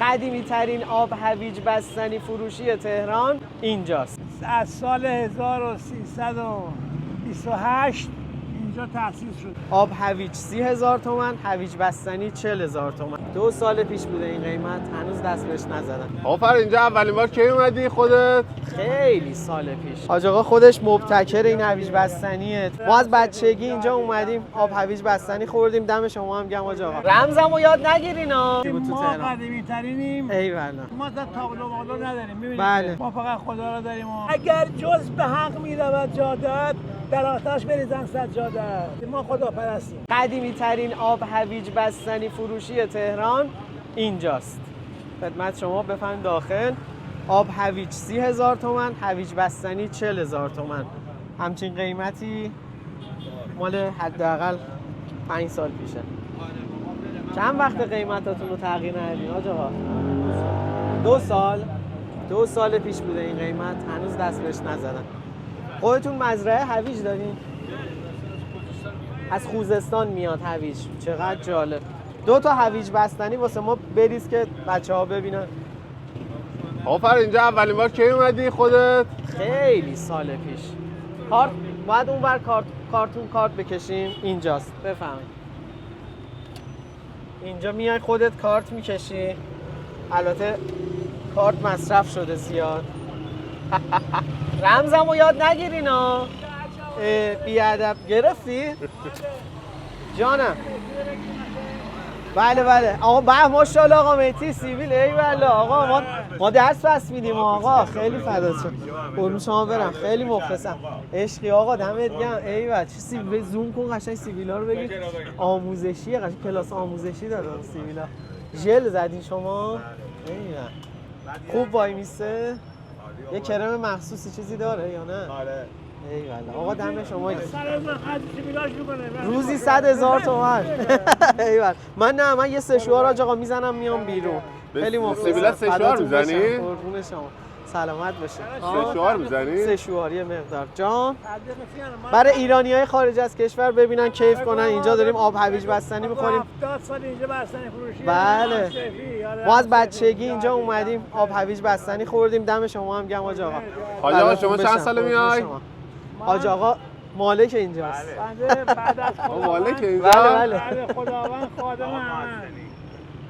قدیمی ترین آب هویج بستنی فروشی تهران اینجاست. از سال 1328 اینجا تأسیس شد. آب هویج 30,000 تومان، هویج بستنی 40,000 تومان. 2 سال پیش بوده این قیمت، هنوز دست بهش نزدن. آفر اینجا اولین بار کی اومدی خودت؟ خیلی سال پیش. حاج آقا خودش مبتکر این هویج بستنیه. ما از بچگی اینجا اومدیم آب هویج بستنی خوردیم. دم شما هم گرم حاج آقا. رمزمو یاد نگیرینا. ما قدیمی ترینیم. ایوالله. ما تا تابلو مالو نداریم. می‌بینید؟ بله. ما فقط خدا رو داریم. اگر جز به حق می‌رود جادت، در آتش بریزن سجاده. ما خدا پرستیم. قدیمی ترین آب هویج بستنی فروشی تهران اینجاست. خدمت شما بفرمایید داخل. آب هویج 30,000 تومان، هویج بستنی 40,000 تومان. همچین قیمتی مال حداقل 5 سال پیشه. چند وقت قیمتاتون رو تغییر ندادین حاج آقا؟ 2 سال پیش بوده این قیمت، هنوز دست بهش نزدن. خودتون مزرعه هویج دارین؟ از خوزستان میاد هویج. چقدر جالب. 2 تا هویج بستنی واسه ما بریز که بچه‌ها ببینن. آفر اینجا اولین بار کی اومدی خودت؟ خیلی سال پیش. باید اونور کارتون کارت بکشیم. اینجاست. بفهمید. اینجا میای خودت کارت میکشی. البته کارت مصرف شده زیاد. رمزمو یاد نگیرینا. بیادب گرفتی؟ جانم. بله آقا ماشاءالله آقا مهدی سیبیل ایوالله آقا ما درس پس میدیم آقا. خیلی فدات شم. قربون شما برم. خیلی مخلصم. عشقی آقا دمت گرم. ایول چه سیبیل زوم کن قشنگ سیبیلا رو بگیر. آموزشیه قشنگ کلاس آموزشی داره سیبیلا. ژل زدین شما؟ ایول. خوب وای میسه؟ یه کرم مخصوصی چیزی داره یا نه؟ آره. ایوالله آقا دم شما گرم. سیبیلاش میکنه. روزی 100,000 تومان. ایول. من یه سشوار حاج آقا میزنم میام بیرون. خیلی مخلصم. سیبیلا سشوار میزنی؟ قربون شما. سلامت باشه. سشوار میزنی؟ سشوار یه مقدار. جان برای ایرانیای خارج از کشور ببینن کیف کنن. اینجا داریم آب هویج بستنی می‌خوریم. 70 سال اینجا بستنی فروشی. بله. ما از بچگی اینجا اومدیم آب هویج بستنی خوردیم. دم شما هم گرم حاج آقا. حاج آقا شما چند ساله میای؟ حاج آقا مالک اینجاست. بعد از خدا مالک اینجا؟ بله. بعد خداوند خادم همه.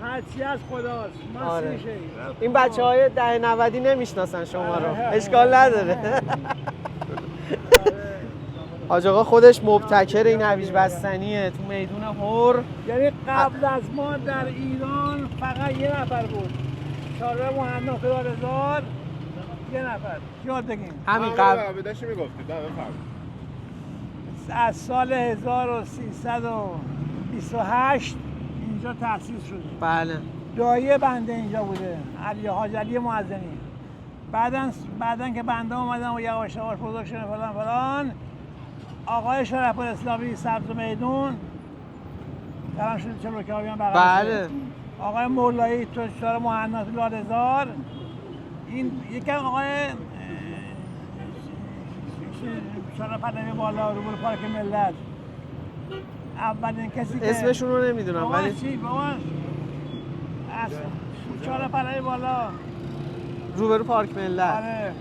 هرچی از خداست. ما آره. سیشه. این بچه‌های 10-90 نمیشناسن شما رو. اشکال نداره. حاج آقا خودش مبتکر این هویج بستنیه تو میدون هور. یعنی قبل از ما در ایران فقط یه نفر بود. شارع محمد رضا یه نفر. یاد بگیم. همین قبل بدش میگفتید. بفرمایید. از سال 1328 اینجا تأسیس شده. بله. دایه بنده اینجا بوده. حاج علی معزنی. بعدن که بنده اومدن و یواش یواش بزرگ شدن فلان آقای شرف الاسلامی سبز میدون کلام شده چلوکیان بغل. بله. آقای مولایی تو شارع محمد لاله‌زار. این یکی آقای شارع پهلوی بالا روبرو پارک ملت. اولین کسی که اسمشون رو نمیدونم ولی چی بابا شارع پهلوی بالا روبرو پارک ملت. آره.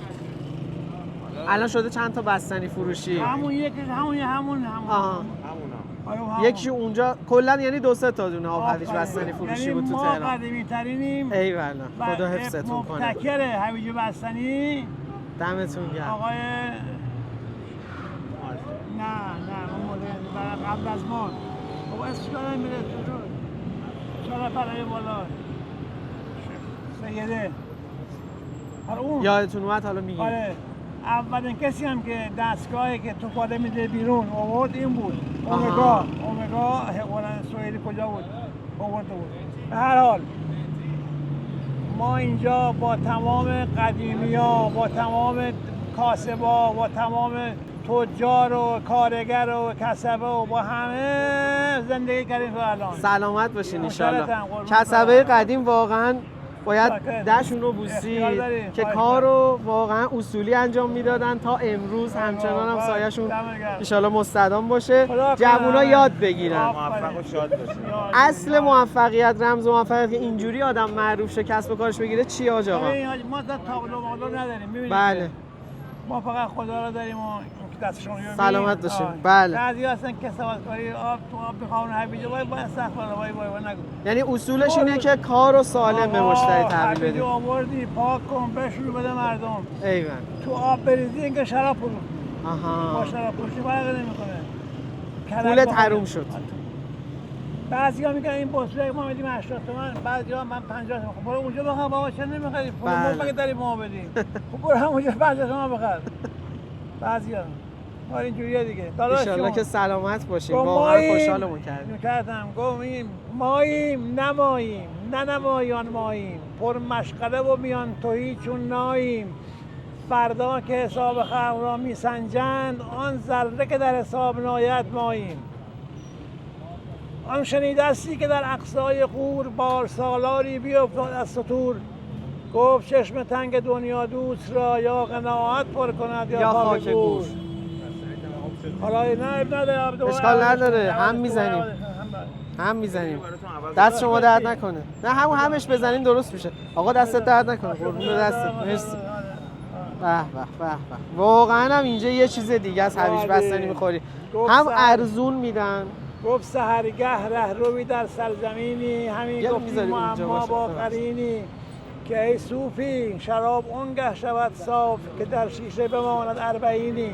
الان شده چند تا بستنی فروشی. همون یکی همون آها. همون. یکی اونجا کلا یعنی 2-3 تا دونه آب هویج بستنی فروشی بود تو ما تهران. قدیمی ترینیم. ایوالله خدا حفظتون کنه. مبتکر هویج بستنی دمتون گرم. آقای نه قبل از ما بابا اسمش دارم میره شارع پهلوی بالا سیده. اون یادتون اومد حالا میگیم. آره. اولین کسی هم که دستگاهی که توپاله میده بیرون آورد این بود. اومگا سوئدی کجا بود؟ آورده بود. به هر حال ما اینجا با تمام قدیمی‌ها، با تمام کاسبا، با تمام تجار و کارگر و کسبه و با همه زندگی کردیم تا الان. سلامت باشین ان شاء الله. مشکلتم، قربون کسبه قدیم واقعا باید شاکر. دشون رو اختیار بوسید داری. که خواهش کار رو واقعا اصولی انجام میدادن تا امروز همچنان هم سایه‌شون دمت گرم. انشالله مستدام باشه، خدا جوونا کنه. یاد بگیرن. موفق و شاد باشین. اصل موفقیت، رمز موفقیت که اینجوری آدم معروف شه کسب و کارش بگیره چی آج آقا؟ ما تا تابلو مالو نداریم، می‌بینید بله. که ما فقط خدا رو داریم و دستشون رو سلامت باشیم. بله. بعضی هستن که کاری آب تو آب میخوان هویجه وای استغفر وای نگو. یعنی اصولش اینه که کار رو سالم به مشتری تحویل بدیم. هویجه آوردی پاک کن بشور بده مردم. ایول. تو آب بریزی اینکه شراب فروخت. آها. با شراب فروشی فرق نمیکنه. پولت حروم شد. بعضیا میگن این بطری ما میدیم 80 تومن، بعضیا من 50 تومن. خب برو اونجا بخر بابا، چرا نمیخری؟ پول ما بله. مگه داری ما بدیم؟ خب برو همونجا 50 تومن بخر. بعضیا ما اینجوریه دیگه. انشالله که سلامت باشیم. گو واقعا ماییم. خوشحالمون کردیم. کردم گوییم ماییم نماییم نه نمایان ماییم، پر مشغله و میان تهی چون ناییم. فردا که حساب خلق را میسنجند، آن ذره که در حساب ناید ماییم. آن شنیدستی که در اقصای قور، بار سالاری بیفتاد از سطور. گفت چشم تنگ دنیا دوست را، یا قناعت پر کند یا خاک گور. حالا نه نداره، اشکال نداره، هم میزنیم. هم میزنیم. دست شما درد نکنه. نه همش بزنین درست میشه. آقا دستت درد نکنه. قربون دستت. مرسی. به به به به. واقعا هم اینجا یه چیز دیگه از هویج بستنی میخوری. هم ارزون میدن. گفت سحرگه رهروی در سرزمینی، همین گفتیم اما با قرینی. که ای صوفی شراب اونگه شود صاف، که در شیشه بماند اربعینی.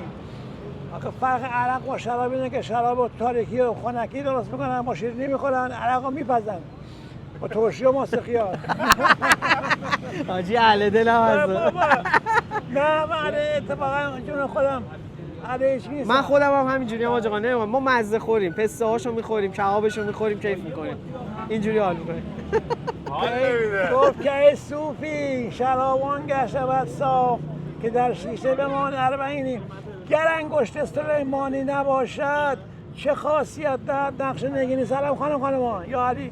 آخه فرق عرق با شراب اینه که شراب و تاریکی و خنکی درست میکنن، با شیرینی میخورن، عرق رو میپزن با ترشی و ماسخیار. حاجی اهل دل هم هست. نه من اتفاقا جون خودم علیش نیستم. من خودم هم همینجوری هم آقا نمی‌کنم. ما مزه خوریم، پسته هاشو میخوریم، کبابشو میخوریم، کیف میکنیم. اینجوری حال میکنیم. گفت که ای صوفی شرابان گه شود صاف، که در شیشه بمان اربعینی. گر انگشت سلیمانی نباشد، چه خاصیت در نقش نگینی. سلام خانم یا علی.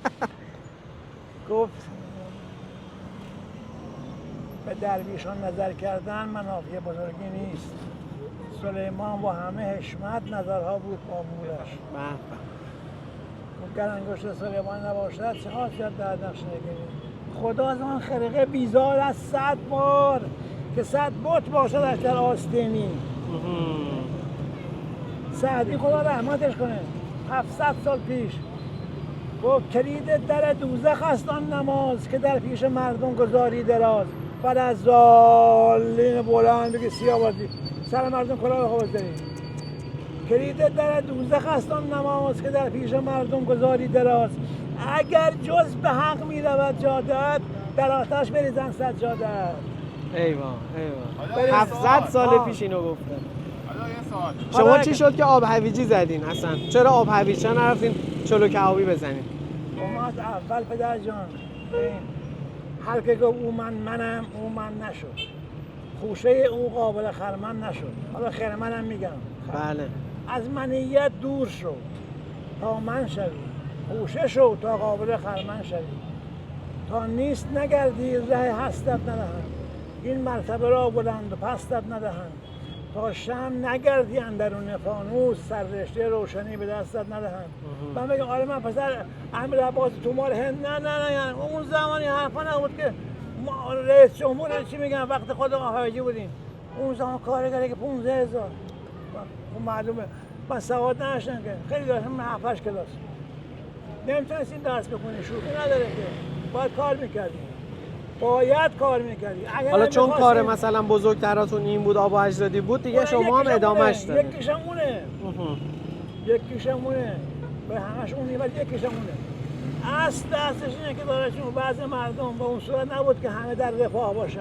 گفت به درویشان نظر کردن منافع بزرگی نیست. سلیمان با همه حشمت نظرها بود قابولش. گر انگشت سلیمان نباشد چه خاصیت در نقش نگینی. خدا از آن خرقه بیزار از 100 بار، که 100 بت باشدش در آستینی. سعدی خدا رحمتش کنه 700 سال پیش گفت کلید در دوزخ است آن نماز، که در پیش مردم گذاری دراز. بعد از ظالم بلند بگی سیاوازی سر مردم کلاه خواب داری. کلید در دوزخ است آن نماز، که در پیش مردم گذاری دراز. اگر جز به حق می رود جادت، در آتش بریزن سجادت. ایوان 700 سال پیش اینو گفتن. شما چی شد که آب هویجی زدین اصلا؟ چرا آب هویجی نرفتین چلو کبابی بزنین؟ ما از اول پدر جان هر که گفت او منم او من نشد، خوشه او قابل خرمن نشد. حالا خرمنم میگم. بله. از منیت دور شو تا من شوی، خوشه شو تا قابل خرمن شوی. تا نیست نگردی ره هستت ندهند، این مرتبه را بلند و پستت ندهند. تا شم نگردی اندرون فانوس، سررشته روشنی به دستت ندهند. من بگم آره من پسر امیر عباس تومار هند نه اون زمانی حرفا نبود که رئیس جمهور چی میگن وقت خود آهایجی بودیم. اون زمان کارگری که 15000 اون معلومه. من سواد نداشتم که خیلی داشتم 7-8 کلاس. نمیتونستیم درس بخونی، شوخی نداره که باید کار میکردیم. باید کار میکردی. حالا چون کار مثلا بزرگتراتون این بود آب و اجدادی بود دیگه شما هم ادامهش دادید. یکیشمونه به همش اونی ولی یکیشمونه. اصل دستش اینه که دارشون بعض مردم به اون صورت نبود که همه در رفاه باشن.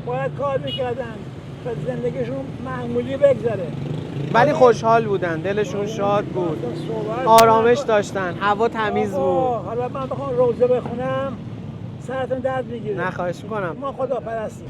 باید کار میکردن تا زندگیشون معمولی بگذره. ولی خوشحال بودن، دلشون شاد بود، آرامش داشتن، هوا تمیز بود. حالا من بخوام روزه بخونم سرتون درد میگیره. نه خواهش میکنم. ما خدا پرستیم.